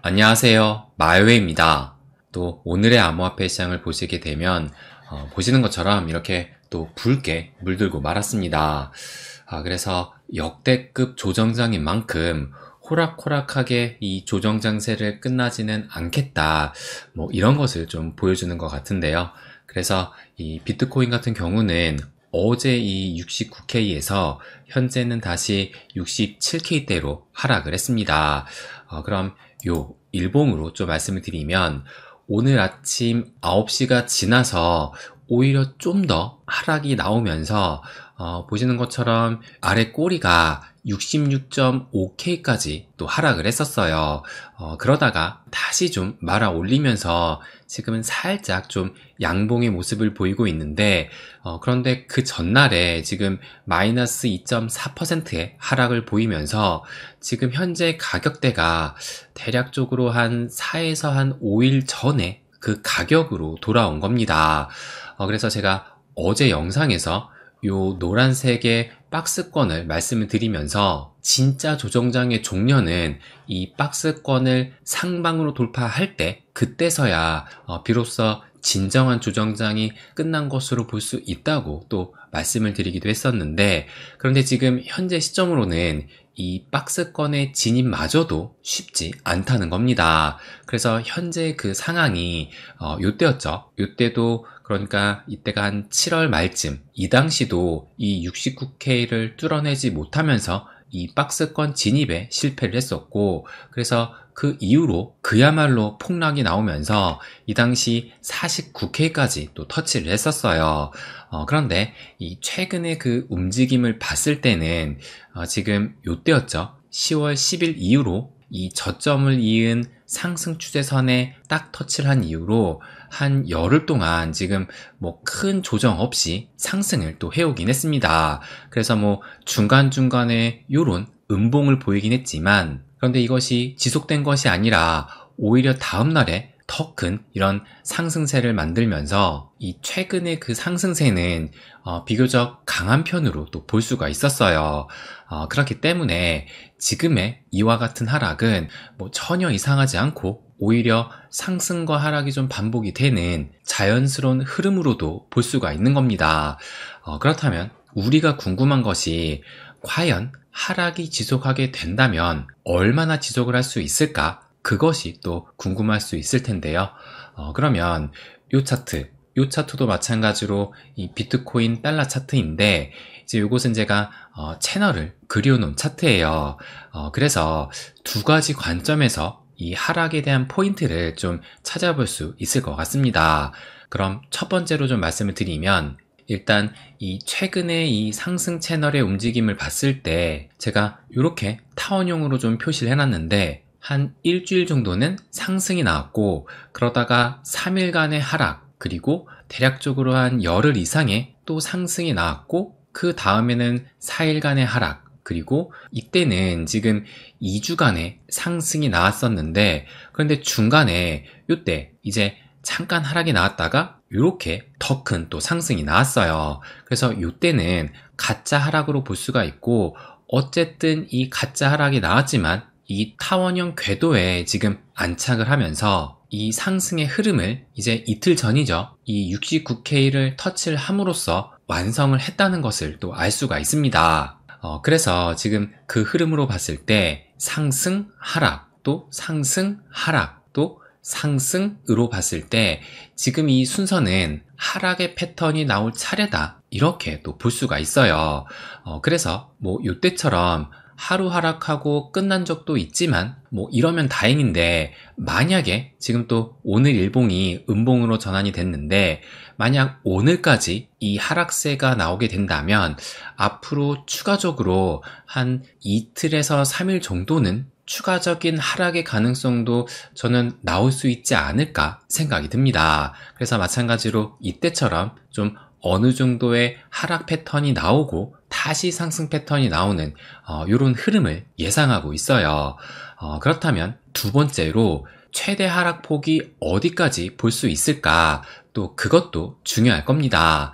안녕하세요. 마이웨이입니다. 또 오늘의 암호화폐 시장을 보시게 되면 보시는 것처럼 이렇게 또 붉게 물들고 말았습니다. 그래서 역대급 조정장인 만큼 호락호락하게 이 조정장세를 끝나지는 않겠다. 이런 것을 좀 보여주는 것 같은데요. 그래서 이 비트코인 같은 경우는 어제 이 69K에서 현재는 다시 67K대로 하락을 했습니다. 그럼 요 일봉으로 좀 말씀을 드리면 오늘 아침 9시가 지나서 오히려 좀 더 하락이 나오면서 보시는 것처럼 아래 꼬리가 66.5K까지 또 하락을 했었어요. 그러다가 다시 좀 말아 올리면서 지금은 살짝 좀 양봉의 모습을 보이고 있는데 그런데 그 전날에 지금 마이너스 2.4%의 하락을 보이면서 지금 현재 가격대가 대략적으로 한 4에서 한 5일 전에 그 가격으로 돌아온 겁니다. 그래서 제가 어제 영상에서 요 노란색의 박스권을 말씀을 드리면서 진짜 조정장의 종려는 이 박스권을 상방으로 돌파할 때 그때서야 비로소 진정한 조정장이 끝난 것으로 볼 수 있다고 또 말씀을 드리기도 했었는데 그런데 지금 현재 시점으로는 이 박스권의 진입마저도 쉽지 않다는 겁니다. 그래서 현재 그 상황이 요때였죠. 요때도 그러니까 이때가 한 7월 말쯤 이 당시도 이 69K를 뚫어내지 못하면서 이 박스권 진입에 실패를 했었고 그래서 그 이후로 그야말로 폭락이 나오면서 이 당시 49K까지 또 터치를 했었어요. 그런데 이 최근에 그 움직임을 봤을 때는 지금 요때였죠. 10월 10일 이후로 이 저점을 이은 상승 추세선에 딱 터치를 한 이후로 한 열흘 동안 지금 큰 조정 없이 상승을 또 해오긴 했습니다. 그래서 중간중간에 요런 음봉을 보이긴 했지만 그런데 이것이 지속된 것이 아니라 오히려 다음날에 더 큰 이런 상승세를 만들면서 이 최근의 그 상승세는 비교적 강한 편으로 또 볼 수가 있었어요. 그렇기 때문에 지금의 이와 같은 하락은 전혀 이상하지 않고 오히려 상승과 하락이 좀 반복이 되는 자연스러운 흐름으로도 볼 수가 있는 겁니다. 그렇다면 우리가 궁금한 것이 과연 하락이 지속하게 된다면 얼마나 지속을 할 수 있을까? 그것이 또 궁금할 수 있을 텐데요. 그러면 요 차트도 마찬가지로 이 비트코인 달러 차트인데 이제 요것은 제가 채널을 그려놓은 차트예요. 그래서 두 가지 관점에서 이 하락에 대한 포인트를 좀 찾아볼 수 있을 것 같습니다. 그럼 첫 번째로 좀 말씀을 드리면 일단 이 최근에 이 상승 채널의 움직임을 봤을 때 제가 이렇게 타원형으로 좀 표시를 해놨는데 한 일주일 정도는 상승이 나왔고 그러다가 3일간의 하락 그리고 대략적으로 한 열흘 이상의 또 상승이 나왔고 그 다음에는 4일간의 하락 그리고 이때는 지금 2주간의 상승이 나왔었는데 그런데 중간에 요때 이제 잠깐 하락이 나왔다가 이렇게 더 큰 또 상승이 나왔어요. 그래서 요때는 가짜 하락으로 볼 수가 있고 어쨌든 이 가짜 하락이 나왔지만 이 타원형 궤도에 지금 안착을 하면서 이 상승의 흐름을 이제 이틀 전이죠. 이 69K를 터치를 함으로써 완성을 했다는 것을 또 알 수가 있습니다. 그래서 지금 그 흐름으로 봤을 때 상승, 하락, 또 상승, 하락, 또 상승으로 봤을 때 지금 이 순서는 하락의 패턴이 나올 차례다. 이렇게 또 볼 수가 있어요. 그래서 요때처럼 하루 하락하고 끝난 적도 있지만 이러면 다행인데 만약에 지금 또 오늘 일봉이 음봉으로 전환이 됐는데 만약 오늘까지 이 하락세가 나오게 된다면 앞으로 추가적으로 한 이틀에서 3일 정도는 추가적인 하락의 가능성도 저는 나올 수 있지 않을까 생각이 듭니다. 그래서 마찬가지로 이때처럼 좀 어느 정도의 하락 패턴이 나오고 다시 상승 패턴이 나오는 이런 흐름을 예상하고 있어요. 그렇다면 두 번째로 최대 하락폭이 어디까지 볼 수 있을까? 또 그것도 중요할 겁니다.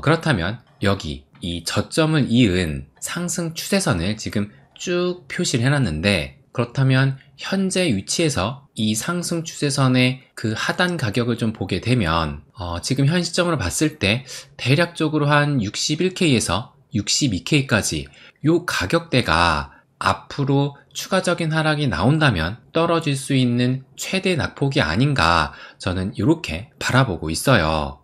그렇다면 여기 이 저점을 이은 상승 추세선을 지금 쭉 표시를 해놨는데 그렇다면 현재 위치에서 이 상승 추세선의 그 하단 가격을 좀 보게 되면 지금 현 시점으로 봤을 때 대략적으로 한 61K에서 62K까지 요 가격대가 앞으로 추가적인 하락이 나온다면 떨어질 수 있는 최대 낙폭이 아닌가, 저는 이렇게 바라보고 있어요.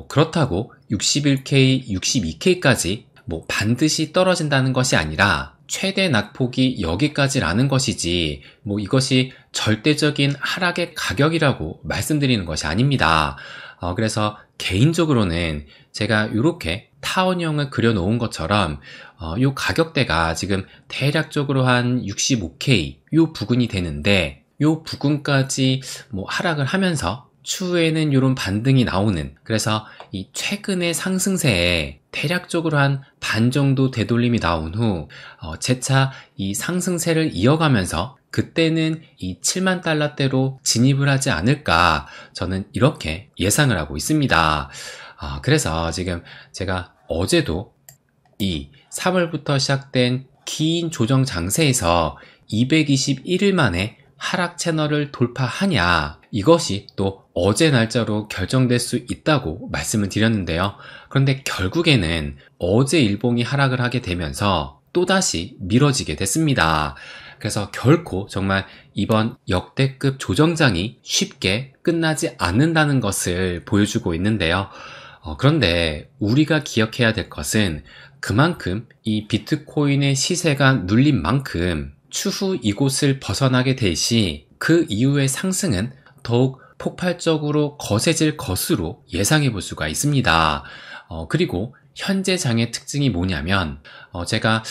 그렇다고 61K, 62K까지 반드시 떨어진다는 것이 아니라 최대 낙폭이 여기까지라는 것이지 이것이 절대적인 하락의 가격이라고 말씀드리는 것이 아닙니다. 그래서 개인적으로는 제가 이렇게 타원형을 그려놓은 것처럼 이 가격대가 지금 대략적으로 한 65K 이 부근이 되는데, 이 부근까지 하락을 하면서 추후에는 이런 반등이 나오는, 그래서 이 최근의 상승세에 대략적으로 한 반 정도 되돌림이 나온 후 재차 이 상승세를 이어가면서 그때는 이 7만 달러대로 진입을 하지 않을까, 저는 이렇게 예상을 하고 있습니다. 그래서 지금 제가 어제도 이 3월부터 시작된 긴 조정 장세에서 221일 만에 하락 채널을 돌파하냐, 이것이 또 어제 날짜로 결정될 수 있다고 말씀을 드렸는데요. 그런데 결국에는 어제 일봉이 하락을 하게 되면서 또다시 미뤄지게 됐습니다. 그래서 결코 정말 이번 역대급 조정장이 쉽게 끝나지 않는다는 것을 보여주고 있는데요. 그런데 우리가 기억해야 될 것은 그만큼 이 비트코인의 시세가 눌린 만큼 추후 이곳을 벗어나게 될 시 그 이후의 상승은 더욱 폭발적으로 거세질 것으로 예상해 볼 수가 있습니다. 그리고 현재 장의 특징이 뭐냐면 제가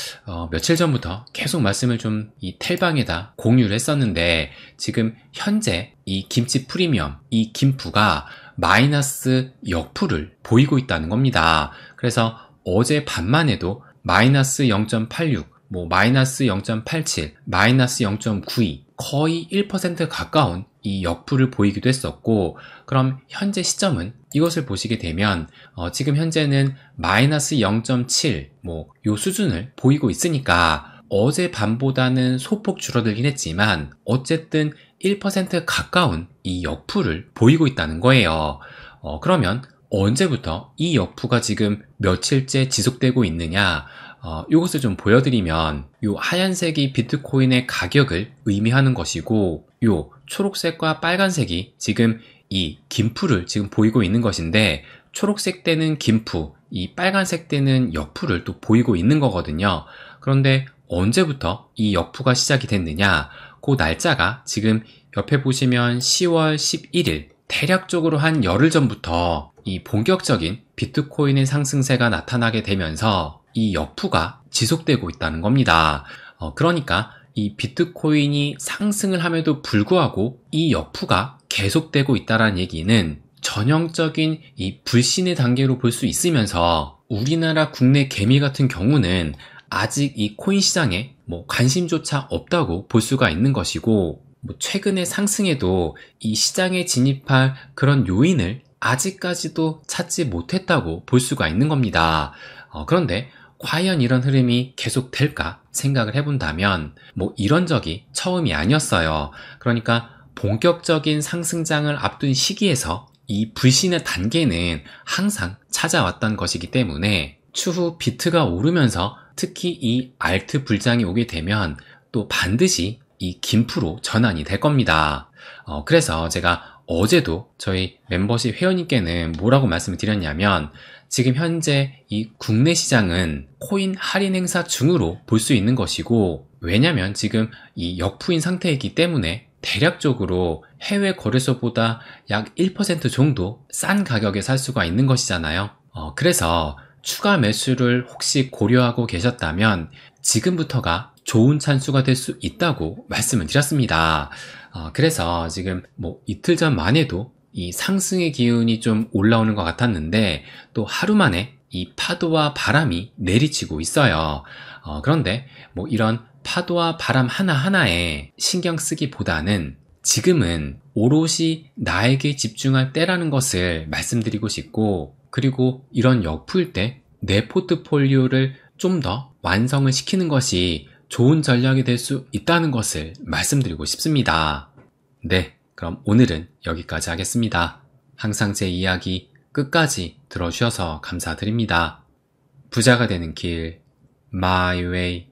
며칠 전부터 계속 말씀을 좀 이 텔방에다 공유를 했었는데, 지금 현재 이 김치 프리미엄, 이 김프가 마이너스 역풀을 보이고 있다는 겁니다. 그래서 어제 밤만 해도 마이너스 0.86, 마이너스 0.87, 마이너스 0.92, 거의 1% 가까운 이 역풀을 보이기도 했었고, 그럼 현재 시점은 이것을 보시게 되면 지금 현재는 마이너스 0.7 요 수준을 보이고 있으니까 어제 밤보다는 소폭 줄어들긴 했지만 어쨌든 1% 가까운 이 역풀을 보이고 있다는 거예요. 그러면 언제부터 이 역푸가 지금 며칠째 지속되고 있느냐, 이것을 좀 보여드리면 요 하얀색이 비트코인의 가격을 의미하는 것이고, 요 초록색과 빨간색이 지금 이 김푸를 지금 보이고 있는 것인데, 초록색 때는 김푸, 이 빨간색 때는 역푸를 또 보이고 있는 거거든요. 그런데 언제부터 이 역푸가 시작이 됐느냐, 그 날짜가 지금 옆에 보시면 10월 11일, 대략적으로 한 열흘 전부터 이 본격적인 비트코인의 상승세가 나타나게 되면서 이 역푸가 지속되고 있다는 겁니다. 그러니까 이 비트코인이 상승을 함에도 불구하고 이 역푸가 계속되고 있다는 얘기는 전형적인 이 불신의 단계로 볼 수 있으면서, 우리나라 국내 개미 같은 경우는 아직 이 코인 시장에 관심조차 없다고 볼 수가 있는 것이고, 최근의 상승에도 이 시장에 진입할 그런 요인을 아직까지도 찾지 못했다고 볼 수가 있는 겁니다. 그런데 과연 이런 흐름이 계속 될까 생각을 해본다면 이런 적이 처음이 아니었어요. 그러니까 본격적인 상승장을 앞둔 시기에서 이 불신의 단계는 항상 찾아왔던 것이기 때문에 추후 비트가 오르면서 특히 이 알트 불장이 오게 되면 또 반드시 이 김프로 전환이 될 겁니다. 그래서 제가 어제도 저희 멤버십 회원님께는 뭐라고 말씀을 드렸냐면, 지금 현재 이 국내 시장은 코인 할인 행사 중으로 볼 수 있는 것이고, 왜냐면 지금 이 역푸인 상태이기 때문에 대략적으로 해외 거래소보다 약 1% 정도 싼 가격에 살 수가 있는 것이잖아요. 그래서 추가 매수를 혹시 고려하고 계셨다면 지금부터가 좋은 찬스가 될 수 있다고 말씀을 드렸습니다. 그래서 지금 이틀 전만 해도 이 상승의 기운이 좀 올라오는 것 같았는데, 또 하루 만에 이 파도와 바람이 내리치고 있어요. 그런데 이런 파도와 바람 하나하나에 신경 쓰기보다는 지금은 오롯이 나에게 집중할 때라는 것을 말씀드리고 싶고, 그리고 이런 역풀 때 내 포트폴리오를 좀 더 완성을 시키는 것이 좋은 전략이 될 수 있다는 것을 말씀드리고 싶습니다. 네, 그럼 오늘은 여기까지 하겠습니다. 항상 제 이야기 끝까지 들어주셔서 감사드립니다. 부자가 되는 길, My Way.